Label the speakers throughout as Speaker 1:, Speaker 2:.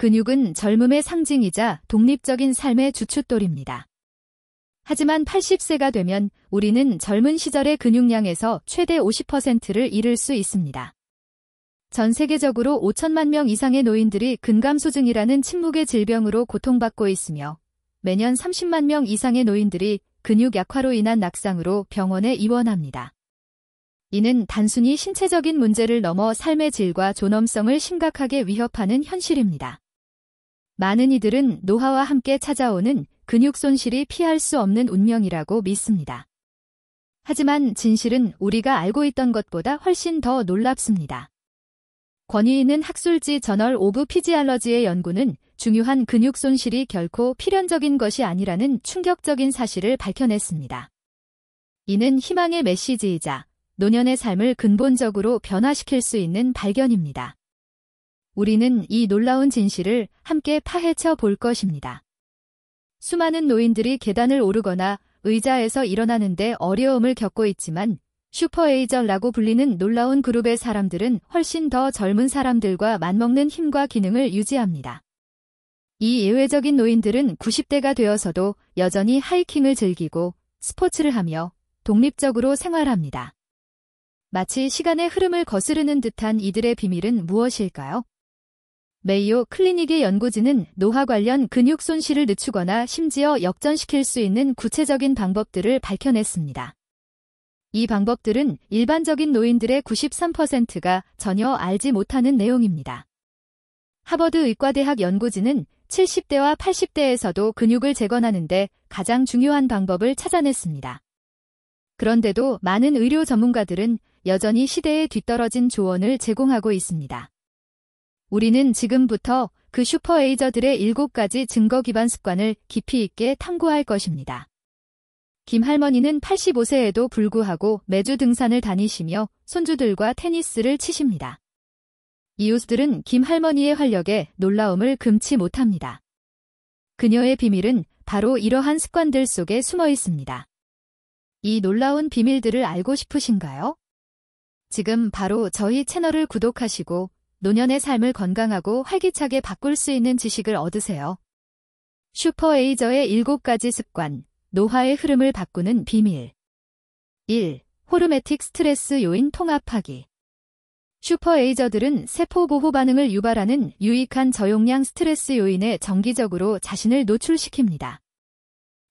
Speaker 1: 근육은 젊음의 상징이자 독립적인 삶의 주춧돌입니다. 하지만 80세가 되면 우리는 젊은 시절의 근육량에서 최대 50%를 잃을 수 있습니다. 전 세계적으로 5천만 명 이상의 노인들이 근감소증이라는 침묵의 질병으로 고통받고 있으며 매년 30만 명 이상의 노인들이 근육 약화로 인한 낙상으로 병원에 입원합니다. 이는 단순히 신체적인 문제를 넘어 삶의 질과 존엄성을 심각하게 위협하는 현실입니다. 많은 이들은 노화와 함께 찾아오는 근육 손실이 피할 수 없는 운명이라고 믿습니다. 하지만 진실은 우리가 알고 있던 것보다 훨씬 더 놀랍습니다. 권위 있는 학술지 저널 오브 피지알러지의 연구는 중요한 근육 손실이 결코 필연적인 것이 아니라는 충격적인 사실을 밝혀냈습니다. 이는 희망의 메시지이자 노년의 삶을 근본적으로 변화시킬 수 있는 발견입니다. 우리는 이 놀라운 진실을 함께 파헤쳐 볼 것입니다. 수많은 노인들이 계단을 오르거나 의자에서 일어나는데 어려움을 겪고 있지만 슈퍼에이저라고 불리는 놀라운 그룹의 사람들은 훨씬 더 젊은 사람들과 맞먹는 힘과 기능을 유지합니다. 이 예외적인 노인들은 90대가 되어서도 여전히 하이킹을 즐기고 스포츠를 하며 독립적으로 생활합니다. 마치 시간의 흐름을 거스르는 듯한 이들의 비밀은 무엇일까요? 메이오 클리닉의 연구진은 노화 관련 근육 손실을 늦추거나 심지어 역전시킬 수 있는 구체적인 방법들을 밝혀냈습니다. 이 방법들은 일반적인 노인들의 93%가 전혀 알지 못하는 내용입니다. 하버드 의과대학 연구진은 70대와 80대에서도 근육을 재건하는데 가장 중요한 방법을 찾아냈습니다. 그런데도 많은 의료 전문가들은 여전히 시대에 뒤떨어진 조언을 제공하고 있습니다. 우리는 지금부터 그 슈퍼에이저들의 7가지 증거 기반 습관을 깊이 있게 탐구할 것입니다. 김 할머니는 85세에도 불구하고 매주 등산을 다니시며 손주들과 테니스를 치십니다. 이웃들은 김 할머니의 활력에 놀라움을 금치 못합니다. 그녀의 비밀은 바로 이러한 습관들 속에 숨어 있습니다. 이 놀라운 비밀들을 알고 싶으신가요? 지금 바로 저희 채널을 구독하시고 노년의 삶을 건강하고 활기차게 바꿀 수 있는 지식을 얻으세요. 슈퍼에이저의 7가지 습관, 노화의 흐름을 바꾸는 비밀. 1. 호르메틱 스트레스 요인 통합하기. 슈퍼에이저들은 세포 보호 반응을 유발하는 유익한 저용량 스트레스 요인에 정기적으로 자신을 노출시킵니다.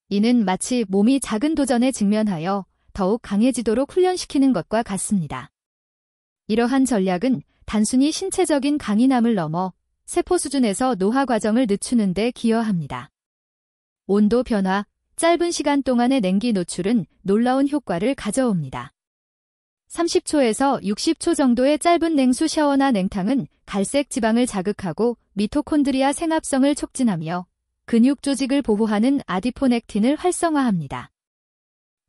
Speaker 1: 이는 마치 몸이 작은 도전에 직면하여 더욱 강해지도록 훈련시키는 것과 같습니다. 이러한 전략은 단순히 신체적인 강인함을 넘어 세포 수준에서 노화 과정을 늦추는 데 기여합니다. 온도 변화, 짧은 시간 동안의 냉기 노출은 놀라운 효과를 가져옵니다. 30초에서 60초 정도의 짧은 냉수 샤워나 냉탕은 갈색 지방을 자극하고 미토콘드리아 생합성을 촉진하며 근육 조직을 보호하는 아디포넥틴을 활성화합니다.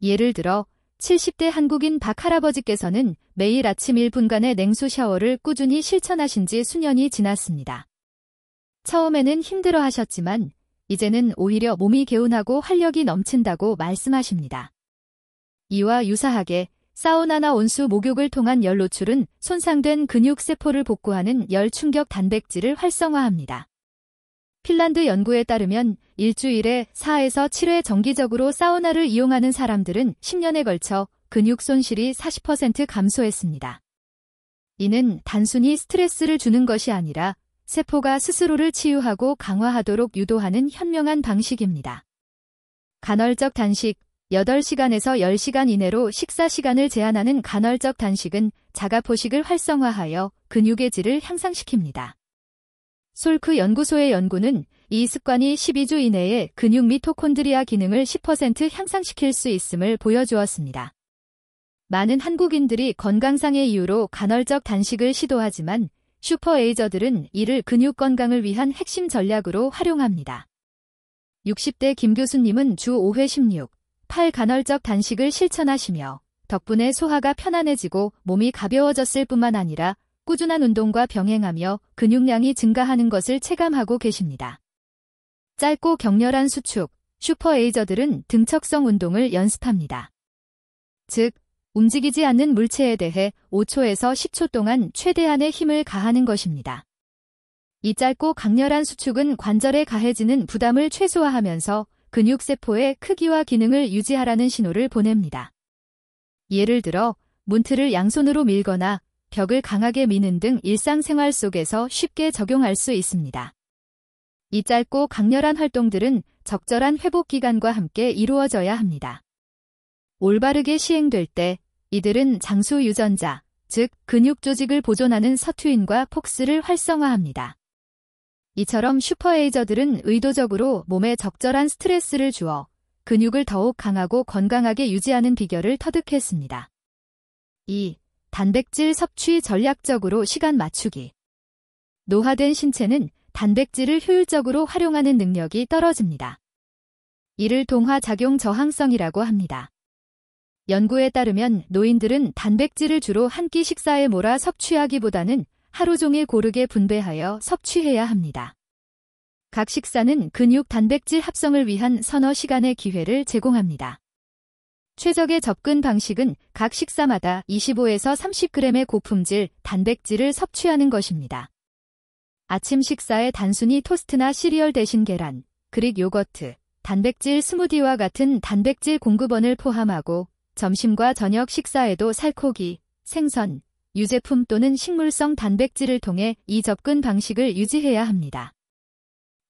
Speaker 1: 예를 들어 70대 한국인 박 할아버지께서는 매일 아침 1분간의 냉수 샤워를 꾸준히 실천하신 지 수년이 지났습니다. 처음에는 힘들어하셨지만 이제는 오히려 몸이 개운하고 활력이 넘친다고 말씀하십니다. 이와 유사하게 사우나나 온수 목욕을 통한 열 노출은 손상된 근육 세포를 복구하는 열 충격 단백질을 활성화합니다. 핀란드 연구에 따르면 일주일에 4에서 7회 정기적으로 사우나를 이용하는 사람들은 10년에 걸쳐 근육 손실이 40% 감소했습니다. 이는 단순히 스트레스를 주는 것이 아니라 세포가 스스로를 치유하고 강화하도록 유도하는 현명한 방식입니다. 간헐적 단식, 8시간에서 10시간 이내로 식사 시간을 제한하는 간헐적 단식은 자가포식을 활성화하여 근육의 질을 향상시킵니다. 솔크 연구소의 연구는 이 습관이 12주 이내에 근육 미토콘드리아 기능을 10% 향상시킬 수 있음을 보여주었습니다. 많은 한국인들이 건강상의 이유로 간헐적 단식을 시도하지만 슈퍼에이저들은 이를 근육 건강을 위한 핵심 전략으로 활용합니다. 60대 김 교수님은 주 5회 16, 8 간헐적 단식을 실천하시며 덕분에 소화가 편안해지고 몸이 가벼워졌을 뿐만 아니라 꾸준한 운동과 병행하며 근육량이 증가하는 것을 체감하고 계십니다. 짧고 격렬한 수축, 슈퍼에이저들은 등척성 운동을 연습합니다. 즉, 움직이지 않는 물체에 대해 5초에서 10초 동안 최대한의 힘을 가하는 것입니다. 이 짧고 강렬한 수축은 관절에 가해지는 부담을 최소화하면서 근육세포의 크기와 기능을 유지하라는 신호를 보냅니다. 예를 들어 문틀을 양손으로 밀거나 벽을 강하게 미는 등 일상생활 속에서 쉽게 적용할 수 있습니다. 이 짧고 강렬한 활동들은 적절한 회복 기간과 함께 이루어져야 합니다. 올바르게 시행될 때 이들은 장수 유전자, 즉 근육 조직을 보존하는 서투인과 폭스를 활성화합니다. 이처럼 슈퍼에이저들은 의도적으로 몸에 적절한 스트레스를 주어 근육을 더욱 강하고 건강하게 유지하는 비결을 터득했습니다. 2. 단백질 섭취 전략적으로 시간 맞추기. 노화된 신체는 단백질을 효율적으로 활용하는 능력이 떨어집니다. 이를 동화작용 저항성이라고 합니다. 연구에 따르면 노인들은 단백질을 주로 한 끼 식사에 몰아 섭취하기보다는 하루 종일 고르게 분배하여 섭취해야 합니다. 각 식사는 근육 단백질 합성을 위한 서너 시간의 기회를 제공합니다. 최적의 접근 방식은 각 식사마다 25에서 30g의 고품질 단백질을 섭취하는 것입니다. 아침 식사에 단순히 토스트나 시리얼 대신 계란, 그릭 요거트, 단백질 스무디와 같은 단백질 공급원을 포함하고 점심과 저녁 식사에도 살코기, 생선, 유제품 또는 식물성 단백질을 통해 이 접근 방식을 유지해야 합니다.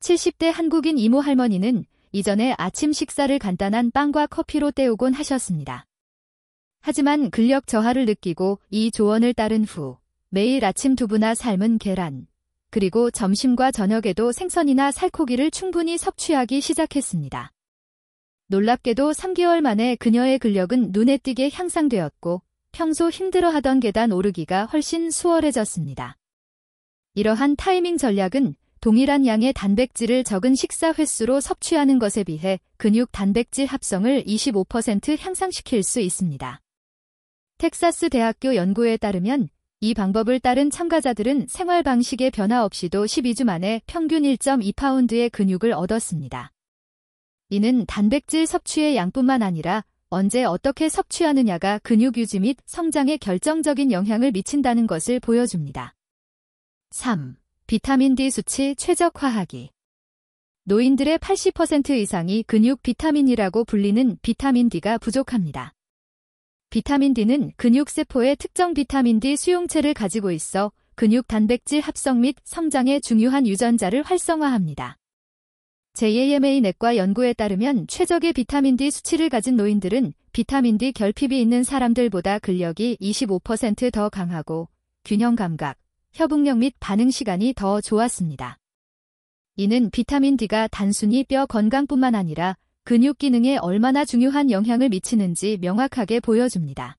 Speaker 1: 70대 한국인 이모 할머니는 이전에 아침 식사를 간단한 빵과 커피로 때우곤 하셨습니다. 하지만 근력 저하를 느끼고 이 조언을 따른 후 매일 아침 두부나 삶은 계란, 그리고 점심과 저녁에도 생선이나 살코기를 충분히 섭취하기 시작했습니다. 놀랍게도 3개월 만에 그녀의 근력은 눈에 띄게 향상되었고 평소 힘들어하던 계단 오르기가 훨씬 수월해졌습니다. 이러한 타이밍 전략은 동일한 양의 단백질을 적은 식사 횟수로 섭취하는 것에 비해 근육 단백질 합성을 25% 향상시킬 수 있습니다. 텍사스 대학교 연구에 따르면 이 방법을 따른 참가자들은 생활 방식의 변화 없이도 12주 만에 평균 1.2파운드의 근육을 얻었습니다. 이는 단백질 섭취의 양뿐만 아니라 언제 어떻게 섭취하느냐가 근육 유지 및 성장에 결정적인 영향을 미친다는 것을 보여줍니다. 3. 비타민 D 수치 최적화하기. 노인들의 80% 이상이 근육 비타민이라고 불리는 비타민 D가 부족합니다. 비타민 D는 근육세포의 특정 비타민 D 수용체를 가지고 있어 근육 단백질 합성 및 성장에 중요한 유전자를 활성화합니다. JAMA 내과 연구에 따르면 최적의 비타민 D 수치를 가진 노인들은 비타민 D 결핍이 있는 사람들보다 근력이 25% 더 강하고 균형 감각, 협응력 및 반응 시간이 더 좋았습니다. 이는 비타민 D가 단순히 뼈 건강뿐만 아니라 근육 기능에 얼마나 중요한 영향을 미치는지 명확하게 보여줍니다.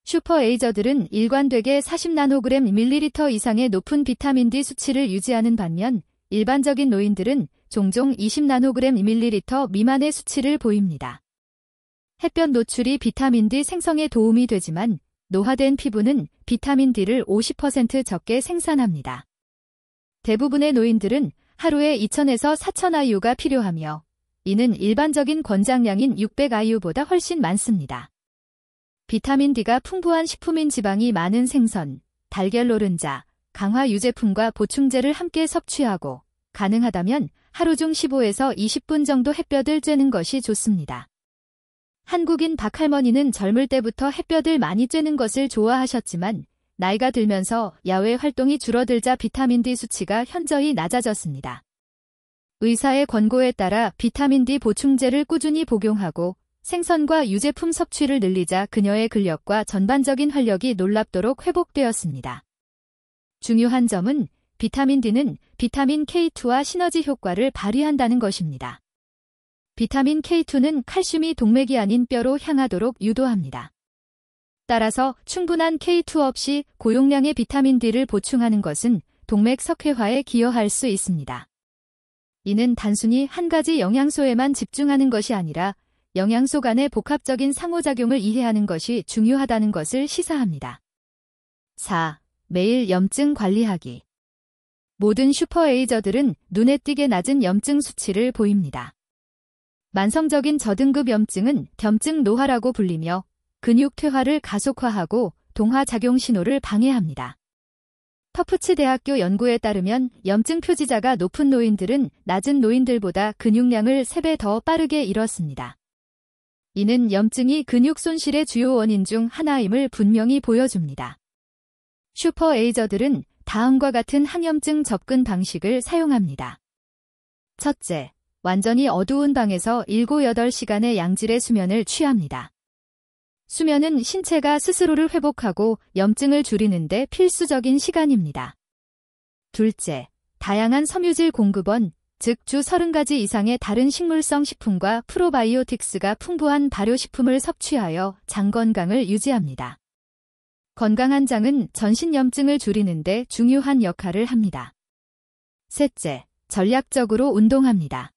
Speaker 1: 슈퍼에이저들은 일관되게 40나노그램 밀리리터 이상의 높은 비타민 D 수치를 유지하는 반면 일반적인 노인들은 종종 20나노그램 밀리리터 미만의 수치를 보입니다. 햇볕 노출이 비타민 D 생성에 도움이 되지만 노화된 피부는 비타민 D를 50% 적게 생산합니다. 대부분의 노인들은 하루에 2000에서 4000IU가 필요하며 이는 일반적인 권장량인 600IU보다 훨씬 많습니다. 비타민 D가 풍부한 식품인 지방이 많은 생선, 달걀 노른자, 강화 유제품과 보충제를 함께 섭취하고 가능하다면 하루 중 15에서 20분 정도 햇볕을 쬐는 것이 좋습니다. 한국인 박할머니는 젊을 때부터 햇볕을 많이 쬐는 것을 좋아하셨지만 나이가 들면서 야외 활동이 줄어들자 비타민 D 수치가 현저히 낮아졌습니다. 의사의 권고에 따라 비타민 D 보충제를 꾸준히 복용하고 생선과 유제품 섭취를 늘리자 그녀의 근력과 전반적인 활력이 놀랍도록 회복되었습니다. 중요한 점은 비타민 D는 비타민 K2와 시너지 효과를 발휘한다는 것입니다. 비타민 K2는 칼슘이 동맥이 아닌 뼈로 향하도록 유도합니다. 따라서 충분한 K2 없이 고용량의 비타민 D를 보충하는 것은 동맥 석회화에 기여할 수 있습니다. 이는 단순히 한 가지 영양소에만 집중하는 것이 아니라 영양소 간의 복합적인 상호작용을 이해하는 것이 중요하다는 것을 시사합니다. 4. 매일 염증 관리하기. 모든 슈퍼에이저들은 눈에 띄게 낮은 염증 수치를 보입니다. 만성적인 저등급 염증은 겸증 노화라고 불리며 근육 퇴화를 가속화하고 동화작용 신호를 방해합니다. 터프츠 대학교 연구에 따르면 염증 표지자가 높은 노인들은 낮은 노인들보다 근육량을 3배 더 빠르게 잃었습니다. 이는 염증이 근육 손실의 주요 원인 중 하나임을 분명히 보여줍니다. 슈퍼에이저들은 다음과 같은 항염증 접근 방식을 사용합니다. 첫째, 완전히 어두운 방에서 7-8시간의 양질의 수면을 취합니다. 수면은 신체가 스스로를 회복하고 염증을 줄이는 데 필수적인 시간입니다. 둘째, 다양한 섬유질 공급원, 즉 주 30가지 이상의 다른 식물성 식품과 프로바이오틱스가 풍부한 발효식품을 섭취하여 장 건강을 유지합니다. 건강한 장은 전신 염증을 줄이는 데 중요한 역할을 합니다. 셋째, 전략적으로 운동합니다.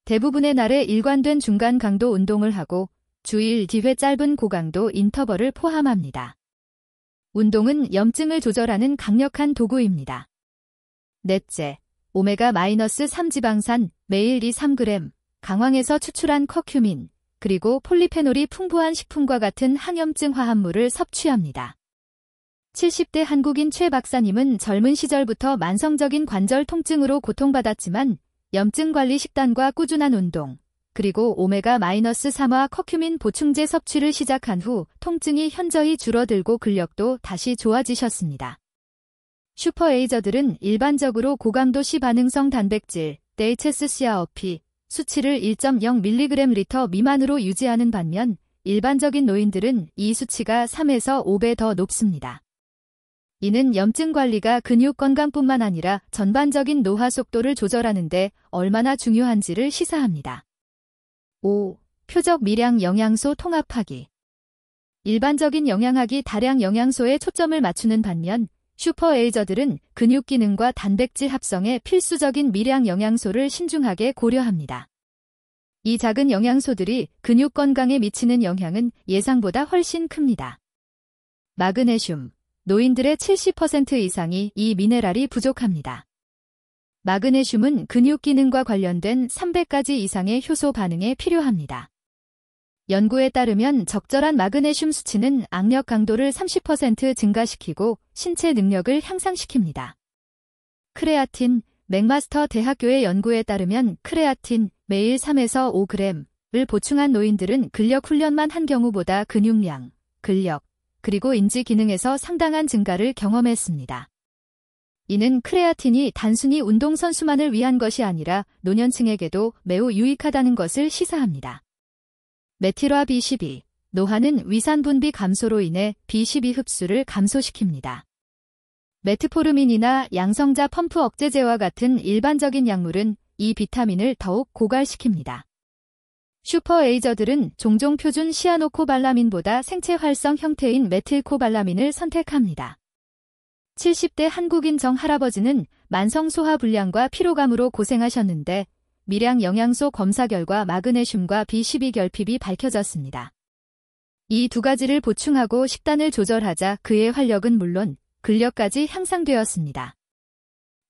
Speaker 1: 대부분의 날에 일관된 중간 강도 운동을 하고 주 1-2회 짧은 고강도 인터벌을 포함합니다. 운동은 염증을 조절하는 강력한 도구입니다. 넷째, 오메가-3 지방산 매일 2-3g, 강황에서 추출한 커큐민, 그리고 폴리페놀이 풍부한 식품과 같은 항염증 화합물을 섭취합니다. 70대 한국인 최 박사님은 젊은 시절부터 만성적인 관절 통증으로 고통받았지만 염증 관리 식단과 꾸준한 운동, 그리고 오메가-3와 커큐민 보충제 섭취를 시작한 후 통증이 현저히 줄어들고 근력도 다시 좋아지셨습니다. 슈퍼에이저들은 일반적으로 고강도 시반응성 단백질, DHSCRP, 수치를 1.0mg/L 미만으로 유지하는 반면 일반적인 노인들은 이 수치가 3에서 5배 더 높습니다. 이는 염증 관리가 근육 건강뿐만 아니라 전반적인 노화 속도를 조절하는 데 얼마나 중요한지를 시사합니다. 5. 표적 미량 영양소 통합하기. 일반적인 영양학이 다량 영양소에 초점을 맞추는 반면 슈퍼에이저들은 근육 기능과 단백질 합성에 필수적인 미량 영양소를 신중하게 고려합니다. 이 작은 영양소들이 근육 건강에 미치는 영향은 예상보다 훨씬 큽니다. 마그네슘. 노인들의 70% 이상이 이 미네랄이 부족합니다. 마그네슘은 근육 기능과 관련된 300가지 이상의 효소 반응에 필요합니다. 연구에 따르면 적절한 마그네슘 수치는 악력 강도를 30% 증가시키고 신체 능력을 향상시킵니다. 크레아틴, 맥마스터 대학교의 연구에 따르면 크레아틴 매일 3에서 5g을 보충한 노인들은 근력 훈련만 한 경우보다 근육량, 근력, 그리고 인지 기능에서 상당한 증가를 경험했습니다. 이는 크레아틴이 단순히 운동선수만을 위한 것이 아니라 노년층에게도 매우 유익하다는 것을 시사합니다. 메틸화 B12, 노화는 위산 분비 감소로 인해 B12 흡수를 감소시킵니다. 메트포르민이나 양성자 펌프 억제제와 같은 일반적인 약물은 이 비타민을 더욱 고갈시킵니다. 슈퍼에이저들은 종종 표준 시아노코발라민보다 생체 활성 형태인 메틸코발라민을 선택합니다. 70대 한국인 정 할아버지는 만성 소화 불량과 피로감으로 고생하셨는데 미량 영양소 검사 결과 마그네슘과 B12 결핍이 밝혀졌습니다. 이 두 가지를 보충하고 식단을 조절하자 그의 활력은 물론 근력까지 향상되었습니다.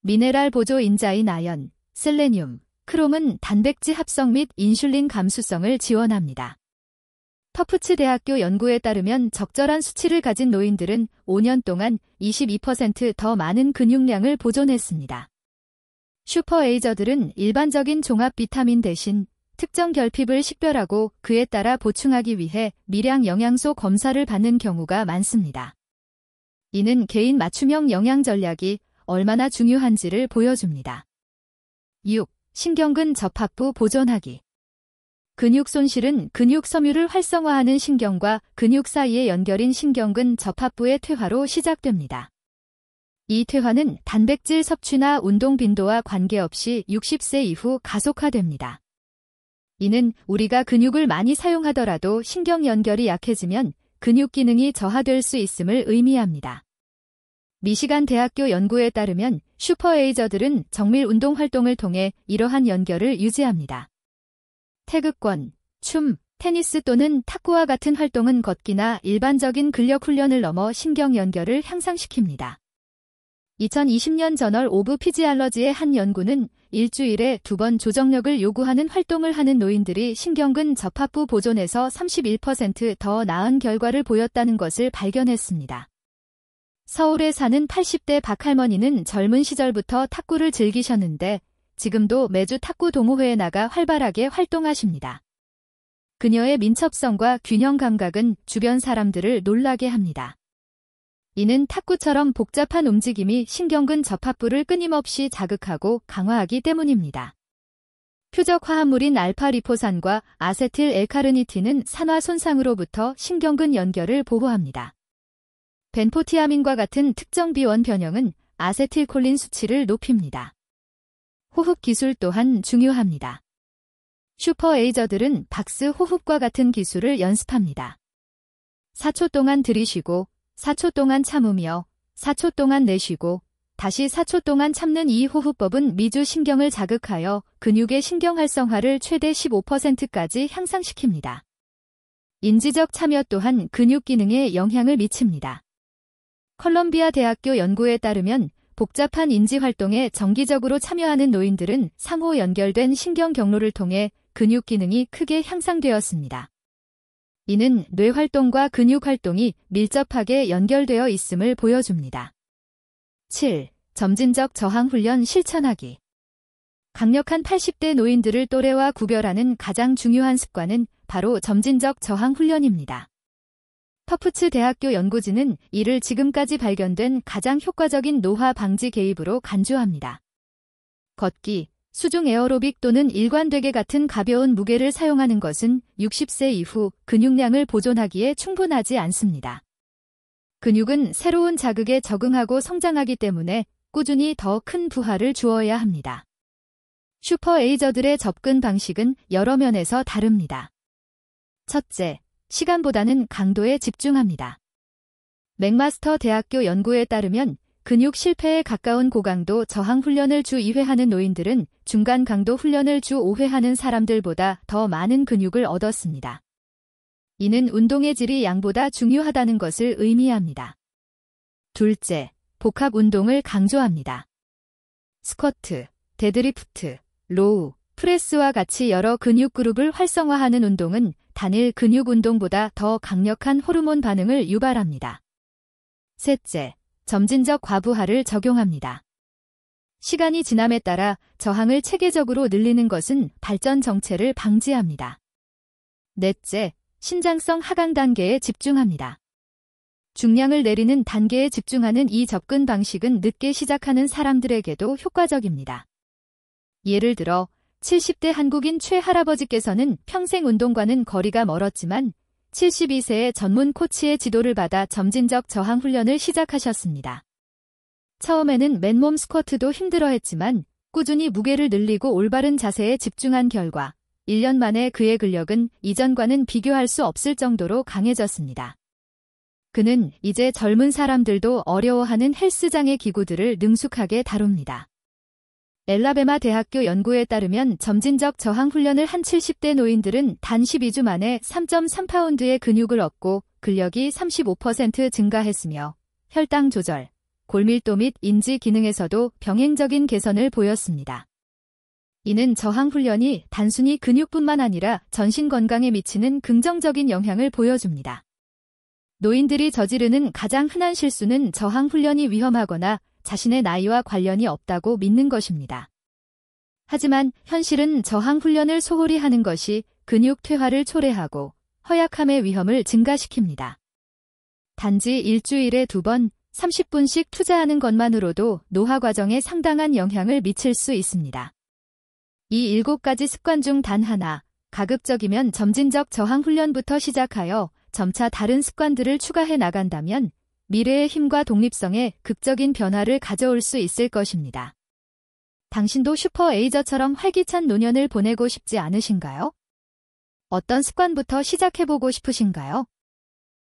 Speaker 1: 미네랄 보조 인자인 아연, 셀레늄, 크롬은 단백질 합성 및 인슐린 감수성을 지원합니다. 터프츠 대학교 연구에 따르면 적절한 수치를 가진 노인들은 5년 동안 22% 더 많은 근육량을 보존했습니다. 슈퍼에이저들은 일반적인 종합 비타민 대신 특정 결핍을 식별하고 그에 따라 보충하기 위해 미량 영양소 검사를 받는 경우가 많습니다. 이는 개인 맞춤형 영양 전략이 얼마나 중요한지를 보여줍니다. 6. 신경근 접합부 보존하기. 근육 손실은 근육 섬유를 활성화하는 신경과 근육 사이의 연결인 신경근 접합부의 퇴화로 시작됩니다. 이 퇴화는 단백질 섭취나 운동 빈도와 관계없이 60세 이후 가속화됩니다. 이는 우리가 근육을 많이 사용하더라도 신경 연결이 약해지면 근육 기능이 저하될 수 있음을 의미합니다. 미시간 대학교 연구에 따르면 슈퍼에이저들은 정밀 운동 활동을 통해 이러한 연결을 유지합니다. 태극권, 춤, 테니스 또는 탁구와 같은 활동은 걷기나 일반적인 근력 훈련을 넘어 신경 연결을 향상시킵니다. 2020년 저널 오브 피지알러지의 한 연구는 일주일에 2번 조정력을 요구하는 활동을 하는 노인들이 신경근 접합부 보존에서 31% 더 나은 결과를 보였다는 것을 발견했습니다. 서울에 사는 80대 박할머니는 젊은 시절부터 탁구를 즐기셨는데 지금도 매주 탁구 동호회에 나가 활발하게 활동하십니다. 그녀의 민첩성과 균형 감각은 주변 사람들을 놀라게 합니다. 이는 탁구처럼 복잡한 움직임이 신경근 접합부를 끊임없이 자극하고 강화하기 때문입니다. 표적 화합물인 알파리포산과 아세틸 엘카르니틴은 산화 손상으로부터 신경근 연결을 보호합니다. 벤포티아민과 같은 특정 비원 변형은 아세틸콜린 수치를 높입니다. 호흡 기술 또한 중요합니다. 슈퍼에이저들은 박스 호흡과 같은 기술을 연습합니다. 4초 동안 들이쉬고 4초 동안 참으며 4초 동안 내쉬고 다시 4초 동안 참는 이 호흡법은 미주 신경을 자극하여 근육의 신경 활성화를 최대 15%까지 향상시킵니다. 인지적 참여 또한 근육 기능에 영향을 미칩니다. 컬럼비아 대학교 연구에 따르면 복잡한 인지 활동에 정기적으로 참여하는 노인들은 상호 연결된 신경 경로를 통해 근육 기능이 크게 향상되었습니다. 이는 뇌 활동과 근육 활동이 밀접하게 연결되어 있음을 보여줍니다. 7. 점진적 저항 훈련 실천하기. 강력한 80대 노인들을 또래와 구별하는 가장 중요한 습관은 바로 점진적 저항 훈련입니다. 터프츠 대학교 연구진은 이를 지금까지 발견된 가장 효과적인 노화 방지 개입으로 간주합니다. 걷기, 수중 에어로빅 또는 일관되게 같은 가벼운 무게를 사용하는 것은 60세 이후 근육량을 보존하기에 충분하지 않습니다. 근육은 새로운 자극에 적응하고 성장하기 때문에 꾸준히 더 큰 부하를 주어야 합니다. 슈퍼에이저들의 접근 방식은 여러 면에서 다릅니다. 첫째, 시간보다는 강도에 집중합니다. 맥마스터 대학교 연구에 따르면 근육 실패에 가까운 고강도 저항 훈련을 주 2회 하는 노인들은 중간 강도 훈련을 주 5회 하는 사람들보다 더 많은 근육을 얻었습니다. 이는 운동의 질이 양보다 중요하다는 것을 의미합니다. 둘째, 복합 운동을 강조합니다. 스쿼트, 데드리프트, 로우, 프레스와 같이 여러 근육 그룹을 활성화하는 운동은 단일 근육 운동보다 더 강력한 호르몬 반응을 유발합니다. 셋째, 점진적 과부하를 적용합니다. 시간이 지남에 따라 저항을 체계적으로 늘리는 것은 발전 정체를 방지합니다. 넷째, 신장성 하강 단계에 집중합니다. 중량을 내리는 단계에 집중하는 이 접근 방식은 늦게 시작하는 사람들에게도 효과적입니다. 예를 들어 70대 한국인 최할아버지께서는 평생 운동과는 거리가 멀었지만 72세의 전문 코치의 지도를 받아 점진적 저항 훈련을 시작하셨습니다. 처음에는 맨몸 스쿼트도 힘들어했지만 꾸준히 무게를 늘리고 올바른 자세에 집중한 결과 1년 만에 그의 근력은 이전과는 비교할 수 없을 정도로 강해졌습니다. 그는 이제 젊은 사람들도 어려워하는 헬스장의 기구들을 능숙하게 다룹니다. 엘라베마 대학교 연구에 따르면 점진적 저항 훈련을 한 70대 노인들은 단 12주 만에 3.3파운드의 근육을 얻고 근력이 35% 증가했으며 혈당 조절, 골밀도 및 인지 기능에서도 병행적인 개선을 보였습니다. 이는 저항 훈련이 단순히 근육뿐만 아니라 전신 건강에 미치는 긍정적인 영향을 보여줍니다. 노인들이 저지르는 가장 흔한 실수는 저항 훈련이 위험하거나 자신의 나이와 관련이 없다고 믿는 것입니다. 하지만 현실은 저항 훈련을 소홀히 하는 것이 근육 퇴화를 초래하고 허약함의 위험을 증가시킵니다. 단지 일주일에 2번 30분씩 투자하는 것만으로도 노화 과정에 상당한 영향을 미칠 수 있습니다. 이 7가지 습관 중 단 하나, 가급적이면 점진적 저항 훈련부터 시작하여 점차 다른 습관들을 추가해 나간다면 미래의 힘과 독립성에 극적인 변화를 가져올 수 있을 것입니다. 당신도 슈퍼에이저처럼 활기찬 노년을 보내고 싶지 않으신가요? 어떤 습관부터 시작해보고 싶으신가요?